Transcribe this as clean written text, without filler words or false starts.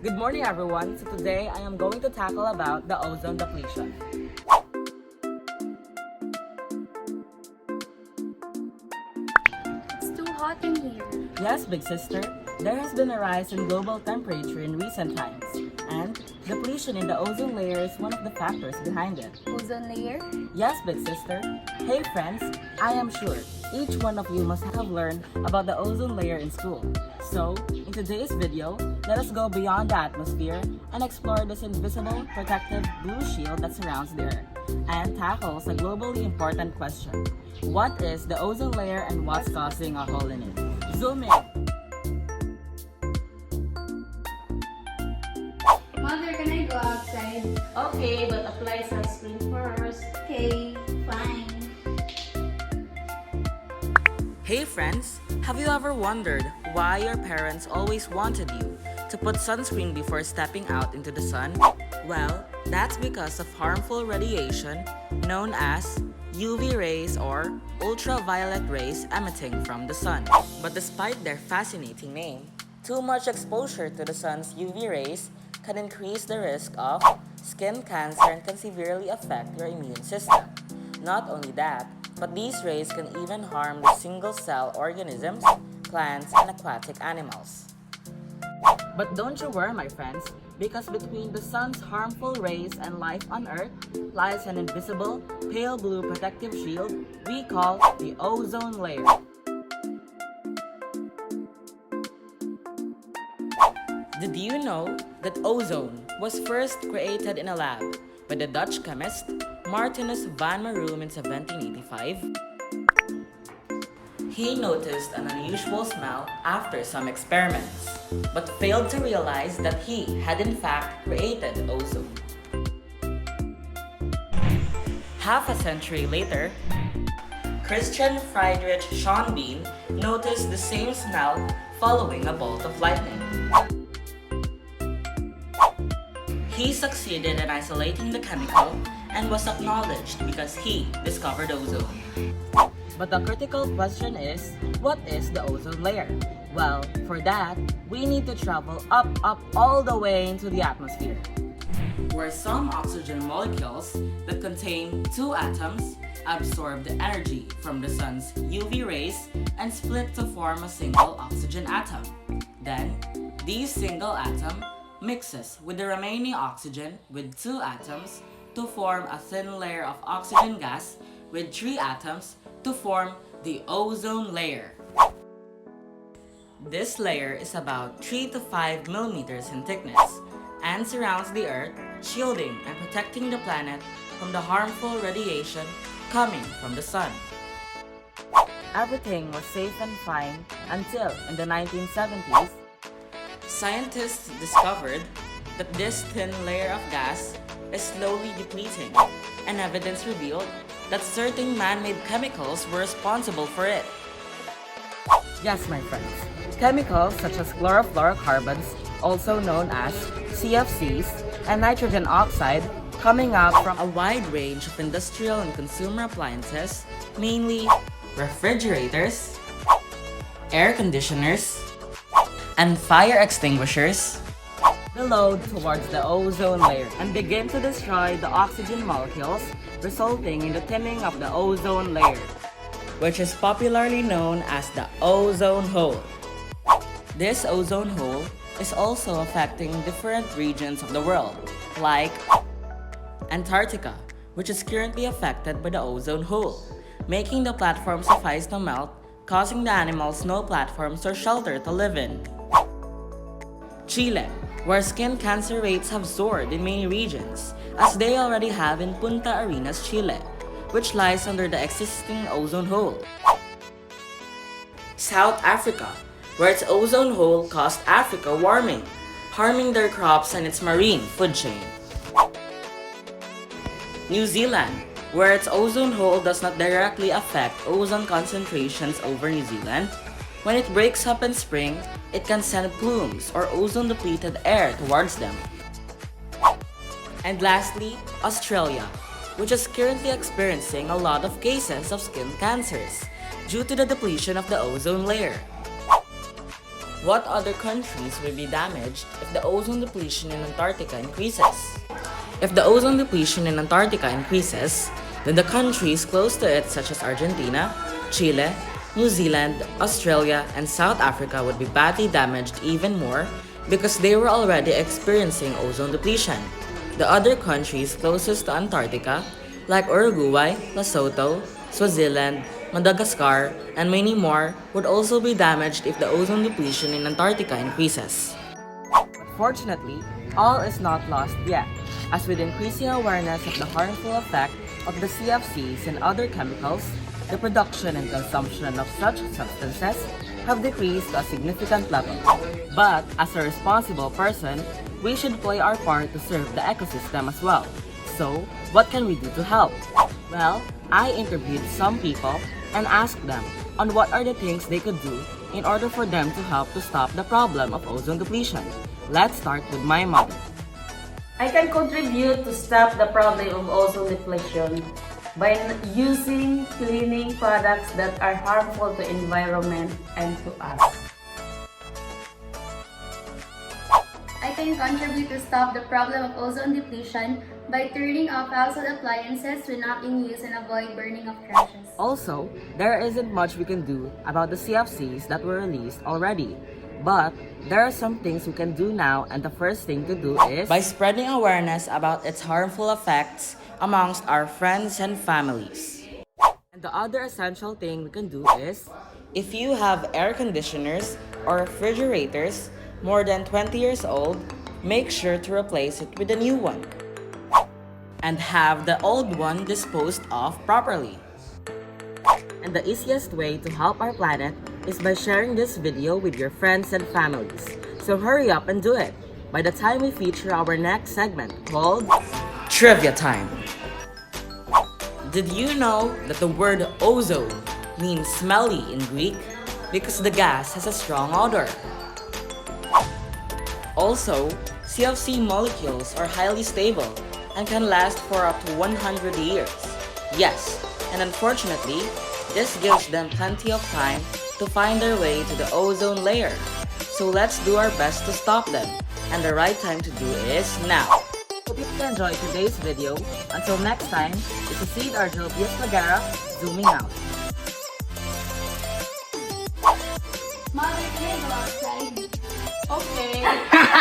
Good morning everyone. So today I am going to tackle about the ozone depletion. It's too hot in here. Yes, big sister, there has been a rise in global temperature in recent times, and depletion in the ozone layer is one of the factors behind it. Ozone layer? Yes, big sister. Hey friends, I am sure each one of you must have learned about the ozone layer in school. So, in today's video, let us go beyond the atmosphere and explore this invisible, protective blue shield that surrounds the Earth and tackles a globally important question. What is the ozone layer and what's causing a hole in it? Zoom in! Mother, can I go outside? Okay, but apply sunscreen first. Okay, fine. Hey friends, have you ever wondered why your parents always wanted you to put sunscreen before stepping out into the sun? Well, that's because of harmful radiation known as UV rays or ultraviolet rays emitting from the sun. But despite their fascinating name, too much exposure to the sun's UV rays can increase the risk of skin cancer and can severely affect your immune system. Not only that, but these rays can even harm the single-cell organisms, plants, and aquatic animals. But don't you worry, my friends, because between the sun's harmful rays and life on Earth lies an invisible, pale blue protective shield we call the ozone layer. Did you know that ozone was first created in a lab by the Dutch chemist Martinus van Marum in 1785? He noticed an unusual smell after some experiments, but failed to realize that he had in fact created ozone. Half a century later, Christian Friedrich Schonbein noticed the same smell following a bolt of lightning. He succeeded in isolating the chemical and was acknowledged because he discovered ozone. But the critical question is, what is the ozone layer? Well, for that, we need to travel up all the way into the atmosphere, where some oxygen molecules that contain two atoms absorb the energy from the sun's UV rays and split to form a single oxygen atom. Then, this single atom mixes with the remaining oxygen with two atoms to form a thin layer of oxygen gas with three atoms to form the ozone layer. This layer is about 3 to 5 millimeters in thickness and surrounds the Earth, shielding and protecting the planet from the harmful radiation coming from the sun. Everything was safe and fine until in the 1970s, scientists discovered that this thin layer of gas is slowly depleting, and evidence revealed that certain man-made chemicals were responsible for it. Yes, my friends, chemicals such as chlorofluorocarbons, also known as CFCs, and nitrogen oxide coming out from a wide range of industrial and consumer appliances, mainly refrigerators, air conditioners, and fire extinguishers, the load towards the ozone layer and begin to destroy the oxygen molecules, resulting in the thinning of the ozone layer, which is popularly known as the ozone hole. This ozone hole is also affecting different regions of the world, like Antarctica, which is currently affected by the ozone hole, making the platform suffice to melt, causing the animals no platforms or shelter to live in. Chile, where skin cancer rates have soared in many regions, as they already have in Punta Arenas, Chile, which lies under the existing ozone hole. South Africa, where its ozone hole caused Africa warming, harming their crops and its marine food chain. New Zealand, where its ozone hole does not directly affect ozone concentrations over New Zealand. When it breaks up in spring, it can send plumes or ozone-depleted air towards them. And lastly, Australia, which is currently experiencing a lot of cases of skin cancers due to the depletion of the ozone layer. What other countries will be damaged if the ozone depletion in Antarctica increases? If the ozone depletion in Antarctica increases, then the countries close to it such as Argentina, Chile, New Zealand, Australia, and South Africa would be badly damaged even more because they were already experiencing ozone depletion. The other countries closest to Antarctica, like Uruguay, Lesotho, Swaziland, Madagascar, and many more, would also be damaged if the ozone depletion in Antarctica increases. Fortunately, all is not lost yet, as with increasing awareness of the harmful effect of the CFCs and other chemicals, the production and consumption of such substances have decreased to a significant level. But as a responsible person, we should play our part to serve the ecosystem as well. So, what can we do to help? Well, I interviewed some people and asked them on what are the things they could do in order for them to help to stop the problem of ozone depletion. Let's start with my mother. I can contribute to stop the problem of ozone depletion by using cleaning products that are harmful to environment and to us. I can contribute to stop the problem of ozone depletion by turning off household appliances when not in use and avoid burning of trashes. Also, there isn't much we can do about the CFCs that were released already. But there are some things we can do now, and the first thing to do is by spreading awareness about its harmful effects amongst our friends and families. And the other essential thing we can do is if you have air conditioners or refrigerators more than 20 years old, make sure to replace it with a new one and have the old one disposed of properly. And the easiest way to help our planet is by sharing this video with your friends and families. So hurry up and do it by the time we feature our next segment called Trivia Time. Did you know that the word ozone means smelly in Greek because the gas has a strong odor? Also, CFC molecules are highly stable and can last for up to 100 years. Yes, and unfortunately, this gives them plenty of time to find their way to the ozone layer. So let's do our best to stop them, and the right time to do is now. Hope you enjoyed today's video. Until next time, this is Seed Argel Pius Magara, zooming out. Mother, can I go outside? Okay.